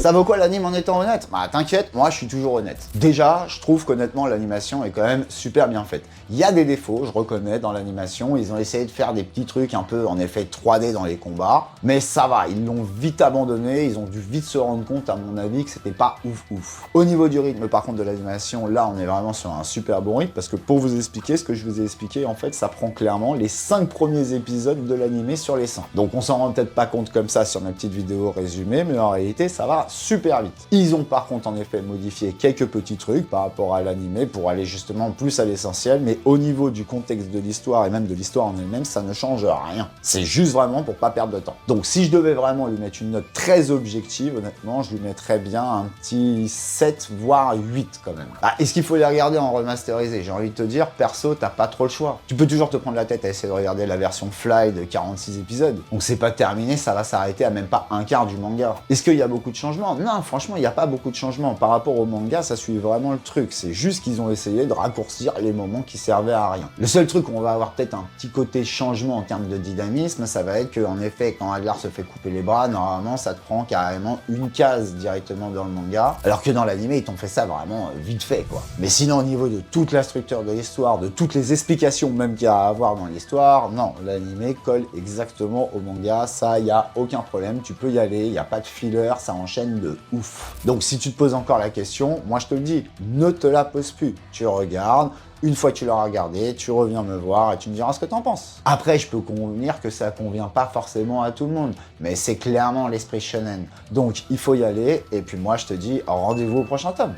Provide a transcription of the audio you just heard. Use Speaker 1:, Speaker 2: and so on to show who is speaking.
Speaker 1: Ça vaut quoi l'anime en étant honnête? Bah t'inquiète, moi je suis toujours honnête. Déjà, je trouve qu'honnêtement l'animation est quand même super bien faite. Il y a des défauts, je reconnais, dans l'animation. Ils ont essayé de faire des petits trucs un peu en effet 3D dans les combats. Mais ça va, ils l'ont vite abandonné. Ils ont dû vite se rendre compte, à mon avis, que c'était pas ouf. Au niveau du rythme, par contre, de l'animation, là on est vraiment sur un super bon rythme. Parce que pour vous expliquer ce que je vous ai expliqué, en fait, ça prend clairement les 5 premiers épisodes de l'animé sur les 100. Donc on s'en rend peut-être pas compte comme ça sur ma petite vidéo résumée, mais en réalité ça va super vite. Ils ont par contre en effet modifié quelques petits trucs par rapport à l'animé pour aller justement plus à l'essentiel, mais au niveau du contexte de l'histoire et même de l'histoire en elle-même, ça ne change rien. C'est juste vraiment pour pas perdre de temps. Donc si je devais vraiment lui mettre une note très objective, honnêtement, je lui mettrais bien un petit 7 voire 8 quand même. Ah, est-ce qu'il faut les regarder en remasterisé? J'ai envie de te dire, perso, t'as pas trop le choix. Tu peux toujours te prendre la tête à essayer de regarder la version Fly de 46 épisodes. Donc c'est pas terminé, ça va s'arrêter à même pas un quart du manga. Est-ce qu'il y a beaucoup de changements? Non, franchement, il n'y a pas beaucoup de changements. Par rapport au manga, ça suit vraiment le truc. C'est juste qu'ils ont essayé de raccourcir les moments qui servaient à rien. Le seul truc où on va avoir peut-être un petit côté changement en termes de dynamisme, ça va être qu'en effet, quand Adlar se fait couper les bras, normalement, ça te prend carrément une case directement dans le manga. Alors que dans l'anime, ils t'ont fait ça vraiment vite fait, quoi. Mais sinon, au niveau de toute la structure de l'histoire, de toutes les explications même qu'il y a à avoir dans l'histoire, non, l'anime colle exactement au manga. Ça, il n'y a aucun problème. Tu peux y aller, il n'y a pas de filler, ça enchaîne de ouf. Donc si tu te poses encore la question, moi je te le dis, ne te la pose plus. Tu regardes, une fois que tu l'auras regardé, tu reviens me voir et tu me diras ce que t'en penses. Après, je peux convenir que ça convient pas forcément à tout le monde, mais c'est clairement l'esprit shonen. Donc il faut y aller, et puis moi je te dis rendez-vous au prochain tome.